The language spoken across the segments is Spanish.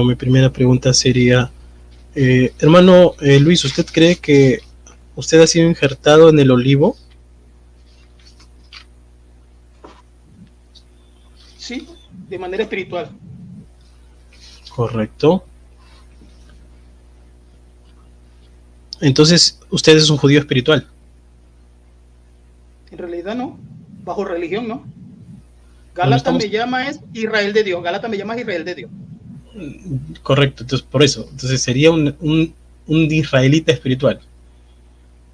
Bueno, mi primera pregunta sería, hermano Luis, ¿usted cree que usted ha sido injertado en el olivo? Sí, de manera espiritual. Correcto. Entonces, usted es un judío espiritual. En realidad no, bajo religión no. Bueno, Gálatas me llama es Israel de Dios. Gálatas me llama Israel de Dios. Correcto, entonces por eso. Entonces sería un israelita espiritual.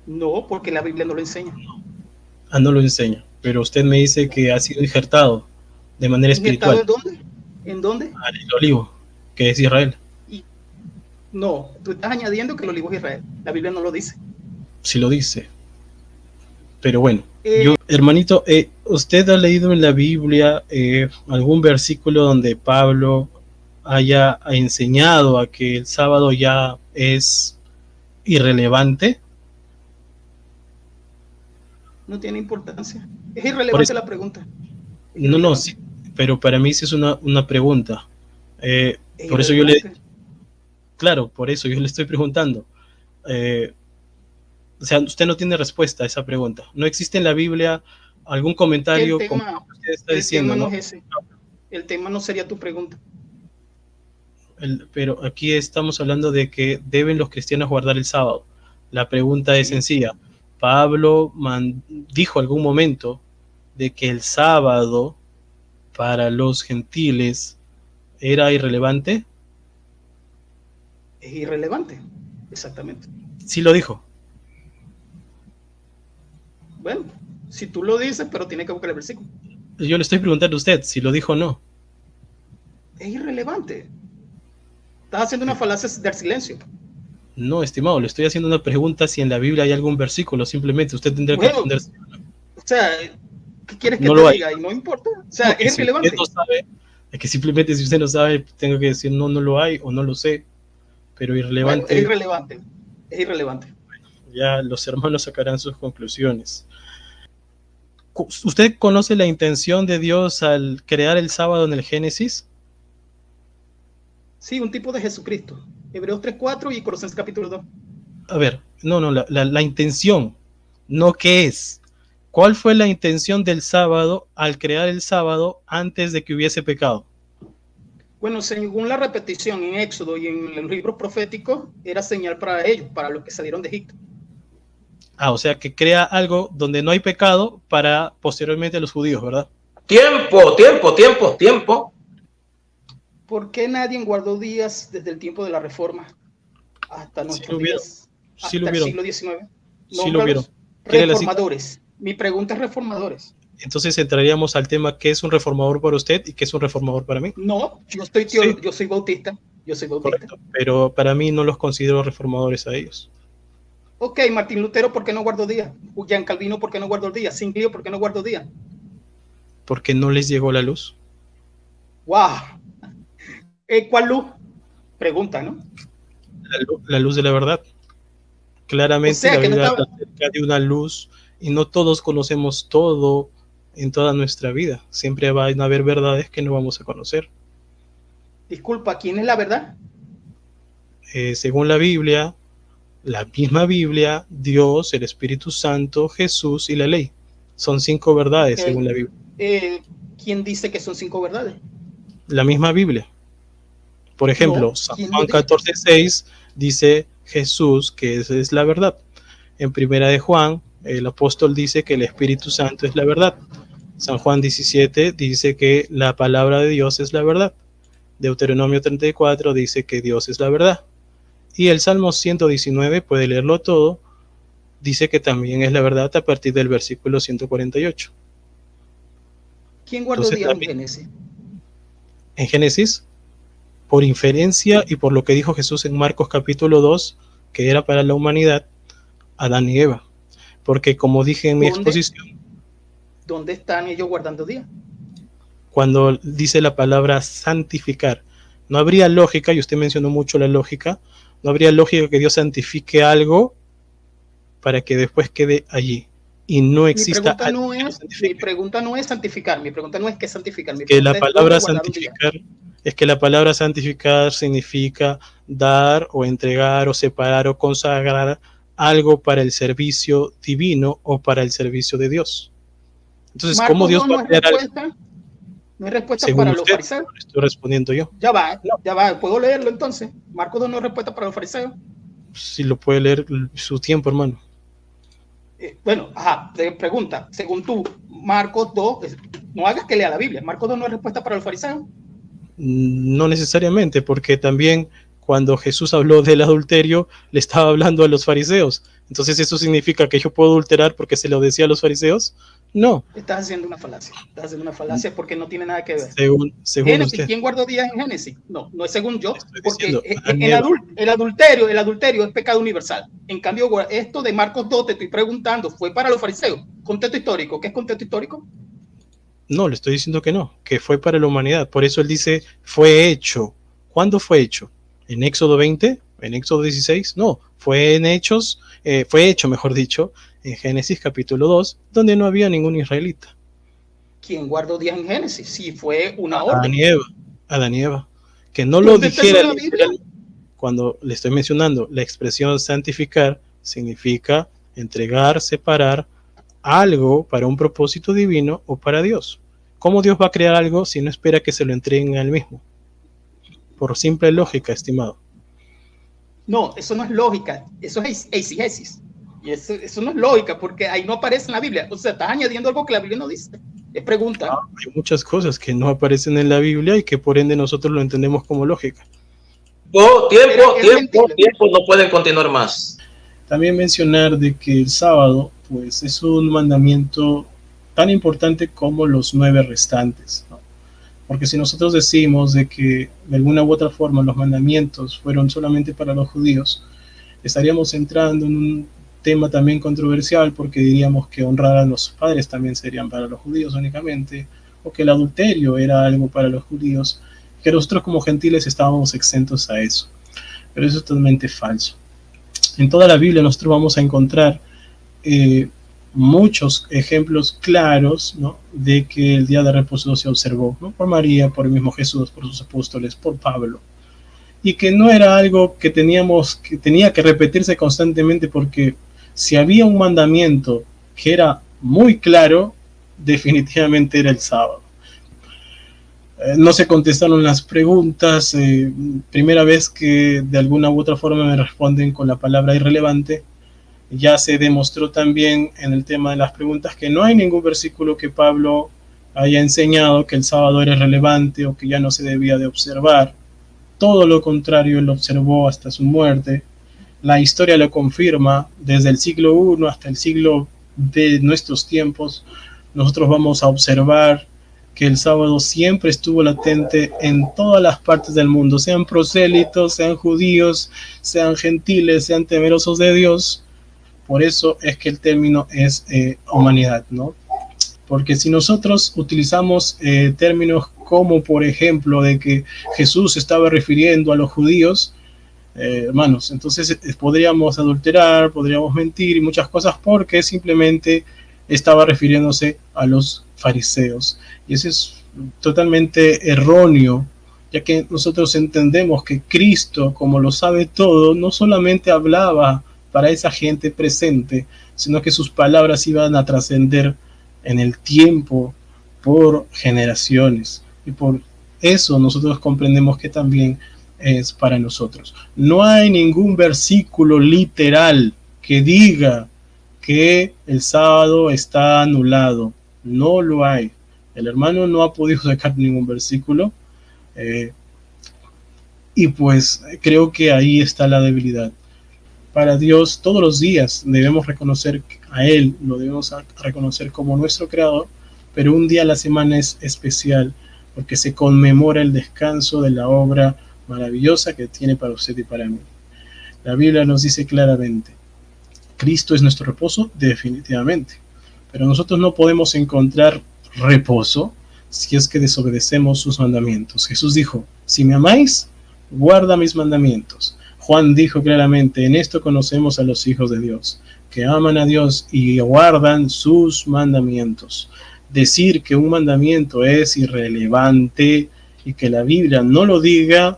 No, porque la Biblia no lo enseña. Ah, no lo enseña. Pero usted me dice que ha sido injertado de manera ¿Injertado espiritual en dónde? ¿En dónde? al olivo, que es Israel. Y no, tú estás añadiendo que el olivo es Israel. La Biblia no lo dice. Si lo dice. Pero bueno, hermanito, ¿usted ha leído en la Biblia algún versículo donde Pablo haya enseñado a que el sábado ya es irrelevante? No tiene importancia. Es Por irrelevante eso, la pregunta. Es no, no, irrelevante. sí, pero para mí sí es una pregunta. Es Por eso yo le, irrelevante. claro, por eso yo le estoy preguntando. Eh, o sea, usted no tiene respuesta a esa pregunta. No existe en la Biblia algún Es que comentario como usted está el diciendo, tema no ¿no? es ese. El tema no sería tu pregunta. Pero aquí estamos hablando de que deben los cristianos guardar el sábado. La pregunta es Sí. sencilla. ¿Pablo dijo algún momento de que el sábado para los gentiles era irrelevante? Es irrelevante. Exactamente. Sí lo dijo. Bueno, si tú lo dices, pero tienes que buscar el versículo. Yo le estoy preguntando a usted si lo dijo o no. Es irrelevante. Estás haciendo una falacia del silencio. No, estimado, le estoy haciendo una pregunta si en la Biblia hay algún versículo. Simplemente usted tendría que Bueno, responder. o sea, ¿qué quieres que No te lo hay. diga? Y no importa. O sea, No, que es si usted irrelevante. no sabe, es que simplemente si usted no sabe, tengo que decir no, no lo hay o no lo sé. Pero Bueno, es irrelevante, irrelevante. Es irrelevante. ya los hermanos sacarán sus conclusiones. ¿Usted conoce la intención de Dios al crear el sábado en el Génesis? Sí, un tipo de Jesucristo. Hebreos 3:4 y Colosenses capítulo 2. A ver, no, la intención, no qué es. ¿Cuál fue la intención del sábado al crear el sábado antes de que hubiese pecado? Bueno, según la repetición en Éxodo y en los libros proféticos, era señal para ellos, para los que salieron de Egipto. Ah, o sea que crea algo donde no hay pecado para posteriormente los judíos, ¿verdad? Tiempo. ¿Por qué nadie guardó días desde el tiempo de la Reforma hasta nuestros días, hasta el siglo XIX? Sí lo vieron. Reformadores. Mi pregunta es reformadores. Entonces entraríamos al tema ¿qué es un reformador para usted y qué es un reformador para mí? No, yo soy bautista. Yo soy bautista. Correcto, pero para mí no los considero reformadores a ellos. Ok, Martín Lutero, ¿por qué no guardó día? Jean Calvino, ¿por qué no guardó el día? Cinglio, ¿por qué no guardó día? Porque no les llegó la luz. ¡Wow! ¿Cuál luz? Pregunta, ¿no? La luz de la verdad. Claramente o sea, la Biblia no habla acerca de una luz y no todos conocemos todo en toda nuestra vida. Siempre van a haber verdades que no vamos a conocer. Disculpa, ¿quién es la verdad? Según la Biblia, la misma Biblia, Dios, el Espíritu Santo, Jesús y la ley. Son 5 verdades según la Biblia. ¿Quién dice que son 5 verdades? La misma Biblia. Por ejemplo, No, San Juan 14:6 dice Jesús que esa es la verdad. En primera de Juan, el apóstol dice que el Espíritu Santo es la verdad. San Juan 17 dice que la palabra de Dios es la verdad. Deuteronomio 34 dice que Dios es la verdad. Y el Salmo 119, puede leerlo todo, dice que también es la verdad a partir del versículo 148. ¿Quién guardó días en Génesis? En Génesis, por inferencia y por lo que dijo Jesús en Marcos capítulo 2, que era para la humanidad, Adán y Eva. Porque como dije en mi exposición, ¿dónde están ellos guardando días? Cuando dice la palabra santificar, no habría lógica, y usted mencionó mucho la lógica, no habría lógica que Dios santifique algo para que después quede allí y no exista mi pregunta no es santificar, mi pregunta no es qué santificar, mi que pregunta la es palabra dónde guardar un día. santificar Es que la palabra santificar significa dar o entregar o separar o consagrar algo para el servicio divino o para el servicio de Dios. Entonces, ¿cómo Marcos Dios 2 va a crear algo? No hay respuesta Según para los usted, fariseos. lo estoy respondiendo yo. Ya va, ¿puedo leerlo entonces? Marcos 2 no hay respuesta para los fariseos. Si lo puede leer su tiempo, hermano. Bueno, te pregunta, según tú, Marcos 2, no hagas que lea la Biblia, Marcos 2 no es respuesta para los fariseos. No necesariamente, porque también cuando Jesús habló del adulterio, le estaba hablando a los fariseos. Entonces, ¿eso significa que yo puedo adulterar porque se lo decía a los fariseos? No. Estás haciendo una falacia porque no tiene nada que ver. Según Génesis, usted. ¿quién guardó días en Génesis? No es según yo, porque diciendo, el adulterio es pecado universal. En cambio, esto de Marcos 2, te estoy preguntando, ¿fue para los fariseos? Contexto histórico. ¿Qué es contexto histórico? No, le estoy diciendo que no, que fue para la humanidad. Por eso él dice, fue hecho. ¿Cuándo fue hecho? ¿En Éxodo 20? ¿En Éxodo 16? No, fue hecho, mejor dicho, en Génesis capítulo 2, donde no había ningún israelita. ¿Quién guardó días en Génesis? Sí, fue una orden. Adán y Eva. Que no lo dijera cuando le estoy mencionando la expresión santificar, significa entregar, separar algo para un propósito divino o para Dios. ¿Cómo Dios va a crear algo si no espera que se lo entreguen a él mismo? Por simple lógica, estimado. No, eso no es lógica, eso es exegesis. Y eso no es lógica, porque ahí no aparece en la Biblia. O sea, estás añadiendo algo que la Biblia no dice. Es pregunta. Hay muchas cosas que no aparecen en la Biblia y que por ende nosotros lo entendemos como lógica. Tiempo, no pueden continuar más. También mencionar de que el sábado, pues, es un mandamiento tan importante como los 9 restantes, ¿no? Porque si nosotros decimos de que de alguna u otra forma los mandamientos fueron solamente para los judíos, estaríamos entrando en un tema también controversial, porque diríamos que honrar a los padres también serían para los judíos únicamente, o que el adulterio era algo para los judíos, que nosotros como gentiles estábamos exentos a eso. Pero eso es totalmente falso. En toda la Biblia nosotros vamos a encontrar muchos ejemplos claros, ¿no?, de que el día de reposo se observó, ¿no?, por María, por el mismo Jesús, por sus apóstoles, por Pablo, y que no era algo que tenía que repetirse constantemente, porque si había un mandamiento que era muy claro, definitivamente era el sábado. No se contestaron las preguntas. Primera vez que de alguna u otra forma me responden con la palabra irrelevante. Ya se demostró también en el tema de las preguntas que no hay ningún versículo que Pablo haya enseñado que el sábado era irrelevante o que ya no se debía de observar. Todo lo contrario, él lo observó hasta su muerte. La historia lo confirma. Desde el siglo I hasta el siglo de nuestros tiempos, nosotros vamos a observar que el sábado siempre estuvo latente en todas las partes del mundo, sean prosélitos, sean judíos, sean gentiles, sean temerosos de Dios. Por eso es que el término es humanidad, ¿no? Porque si nosotros utilizamos términos como, por ejemplo, de que Jesús estaba refiriendo a los judíos, hermanos, entonces podríamos adulterar, podríamos mentir y muchas cosas, porque simplemente estaba refiriéndose a los fariseos. Y eso es totalmente erróneo, ya que nosotros entendemos que Cristo, como lo sabe todo, no solamente hablaba para esa gente presente, sino que sus palabras iban a trascender en el tiempo por generaciones. Y por eso nosotros comprendemos que también es para nosotros. No hay ningún versículo literal que diga que el sábado está anulado. No lo hay. El hermano no ha podido sacar ningún versículo. Y pues creo que ahí está la debilidad. Para Dios, todos los días debemos reconocer a Él, lo debemos reconocer como nuestro creador, pero un día a la semana es especial, porque se conmemora el descanso de la obra maravillosa que tiene para usted y para mí. La Biblia nos dice claramente, Cristo es nuestro reposo, definitivamente, pero nosotros no podemos encontrar reposo si es que desobedecemos sus mandamientos. Jesús dijo, si me amáis, guarda mis mandamientos. Juan dijo claramente, en esto conocemos a los hijos de Dios, que aman a Dios y guardan sus mandamientos. Decir que un mandamiento es irrelevante y que la Biblia no lo diga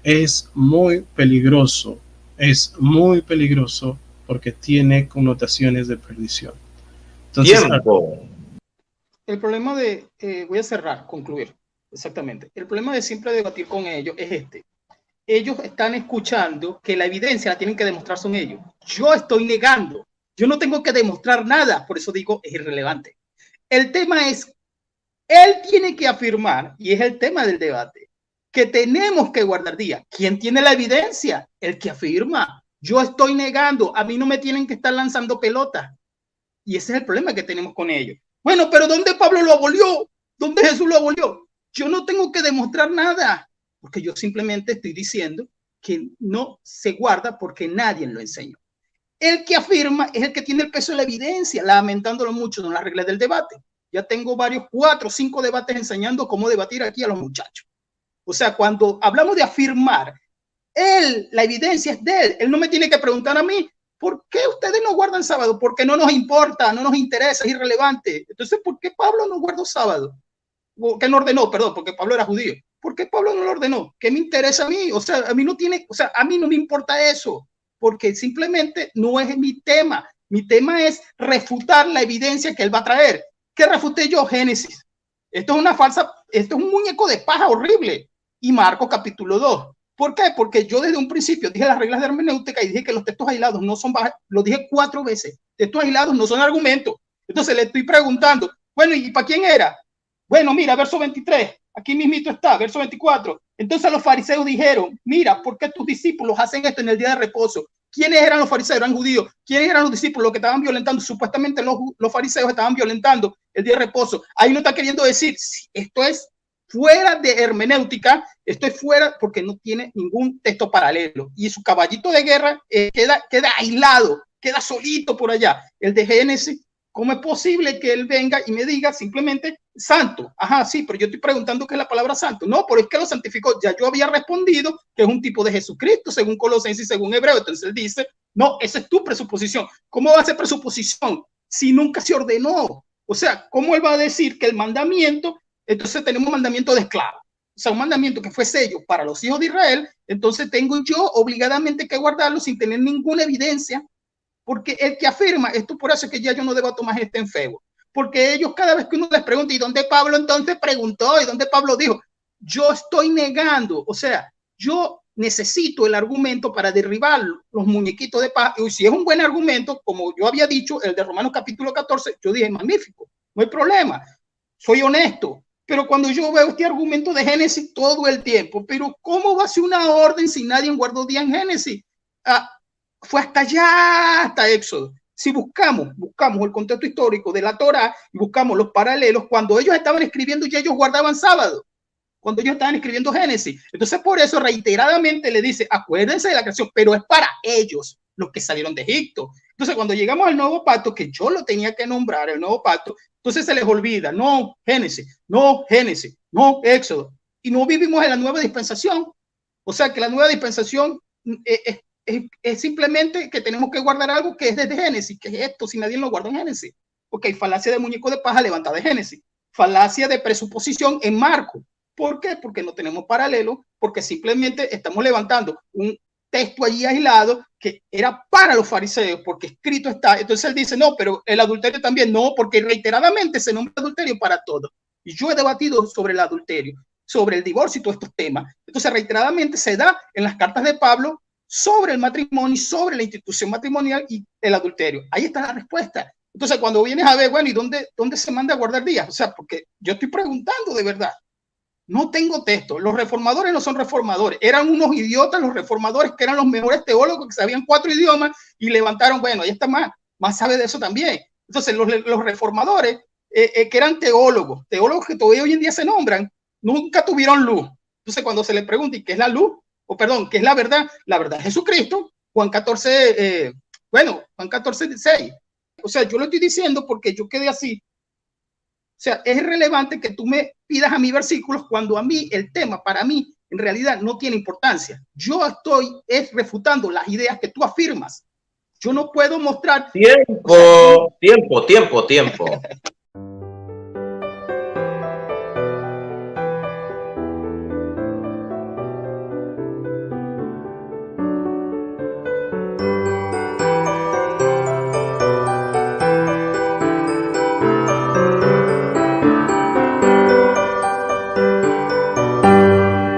es muy peligroso. Es muy peligroso porque tiene connotaciones de perdición. Entonces, Tiempo. El problema de, voy a cerrar, concluir, exactamente. El problema de siempre debatir con ellos es este. Ellos están escuchando que la evidencia la tienen que demostrar son ellos. Yo estoy negando. Yo no tengo que demostrar nada. Por eso digo, es irrelevante. El tema es, él tiene que afirmar, y es el tema del debate, que tenemos que guardar día. ¿Quién tiene la evidencia? El que afirma. Yo estoy negando. A mí no me tienen que estar lanzando pelotas. Y ese es el problema que tenemos con ellos. Bueno, pero ¿dónde Pablo lo abolió? ¿Dónde Jesús lo abolió? Yo no tengo que demostrar nada, porque yo simplemente estoy diciendo que no se guarda porque nadie lo enseñó. El que afirma es el que tiene el peso de la evidencia, lamentándolo mucho en las reglas del debate. Ya tengo varios, 4 o 5 debates enseñando cómo debatir aquí a los muchachos. O sea, cuando hablamos de afirmar, la evidencia es de él. Él no me tiene que preguntar a mí, ¿por qué ustedes no guardan sábado? Porque no nos importa, no nos interesa, es irrelevante. Entonces, ¿por qué Pablo no guardó sábado? ¿Qué no ordenó? Perdón, porque Pablo era judío. ¿Por qué Pablo no lo ordenó? ¿Qué me interesa a mí? O sea, a mí no me importa eso, porque simplemente no es mi tema. Mi tema es refutar la evidencia que él va a traer. ¿Qué refuté yo? Génesis. Esto es una falsa, esto es un muñeco de paja horrible. Y Marcos capítulo 2. ¿Por qué? Porque yo desde un principio dije las reglas de hermenéutica y dije que los textos aislados no son, lo dije 4 veces, textos aislados no son argumentos. Entonces le estoy preguntando, bueno, ¿y para quién era? Bueno, mira, verso 23, aquí mismito está, verso 24. Entonces los fariseos dijeron, mira, ¿por qué tus discípulos hacen esto en el día de reposo? ¿Quiénes eran los fariseos? Eran judíos. ¿Quiénes eran los discípulos? Los que estaban violentando, supuestamente los fariseos estaban violentando el día de reposo. Ahí no está queriendo decir, esto es fuera de hermenéutica, esto es fuera porque no tiene ningún texto paralelo. Y su caballito de guerra queda aislado, queda solito por allá. El de Génesis, ¿cómo es posible que él venga y me diga simplemente santo? Ajá, sí, pero yo estoy preguntando qué es la palabra santo. No, pero es que lo santificó. Ya yo había respondido que es un tipo de Jesucristo, según Colosenses y según Hebreo. Entonces él dice, no, esa es tu presuposición. ¿Cómo va a ser presuposición si nunca se ordenó? O sea, ¿cómo él va a decir que el mandamiento, entonces tenemos un mandamiento de esclavo? O sea, un mandamiento que fue sello para los hijos de Israel, entonces tengo yo obligadamente que guardarlo sin tener ninguna evidencia. Porque el que afirma, esto por eso es que ya yo no debato más en Facebook, porque ellos cada vez que uno les pregunta, ¿y dónde Pablo entonces preguntó? ¿Y dónde Pablo dijo? Yo estoy negando, o sea, yo necesito el argumento para derribar los muñequitos de paz, y si es un buen argumento, como yo había dicho, el de Romanos capítulo 14, yo dije, magnífico, no hay problema, soy honesto, pero cuando yo veo este argumento de Génesis todo el tiempo, pero ¿cómo va a ser una orden si nadie guardó día en Génesis? Fue hasta allá, hasta Éxodo. Si buscamos el contexto histórico de la Torá y buscamos los paralelos, cuando ellos estaban escribiendo ya ellos guardaban sábado, cuando ellos estaban escribiendo Génesis. Entonces por eso reiteradamente le dice, acuérdense de la creación, pero es para ellos los que salieron de Egipto. Entonces cuando llegamos al nuevo pacto, que yo lo tenía que nombrar, el nuevo pacto, entonces se les olvida, no Génesis, no Éxodo. Y no vivimos en la nueva dispensación. O sea que la nueva dispensación es simplemente que tenemos que guardar algo que es desde Génesis, que es esto, si nadie lo guarda en Génesis. Ok, falacia de muñeco de paja levantada de Génesis, falacia de presuposición en Marcos. ¿Por qué? Porque no tenemos paralelo, porque simplemente estamos levantando un texto allí aislado que era para los fariseos, porque escrito está. Entonces él dice, no, pero el adulterio también, no, porque reiteradamente se nombra adulterio para todo. Y yo he debatido sobre el adulterio, sobre el divorcio y todos estos temas. Entonces reiteradamente se da en las cartas de Pablo sobre el matrimonio, sobre la institución matrimonial y el adulterio. Ahí está la respuesta. Entonces, cuando vienes a ver, bueno, ¿y dónde se manda a guardar días? O sea, porque yo estoy preguntando de verdad. No tengo texto. Los reformadores no son reformadores. Eran unos idiotas los reformadores que eran los mejores teólogos que sabían 4 idiomas y levantaron, bueno, ahí está más sabe de eso también. Entonces, los reformadores que eran teólogos que todavía hoy en día se nombran, nunca tuvieron luz. Entonces, cuando se les pregunta, ¿y qué es la luz? ¿Qué es la verdad? La verdad es Jesucristo. Juan 14, Juan 14, 6. O sea, yo lo estoy diciendo porque yo quedé así. O sea, es irrelevante que tú me pidas a mí versículos cuando a mí el tema, para mí, en realidad no tiene importancia. Yo estoy refutando las ideas que tú afirmas. Yo no puedo mostrar... Tiempo.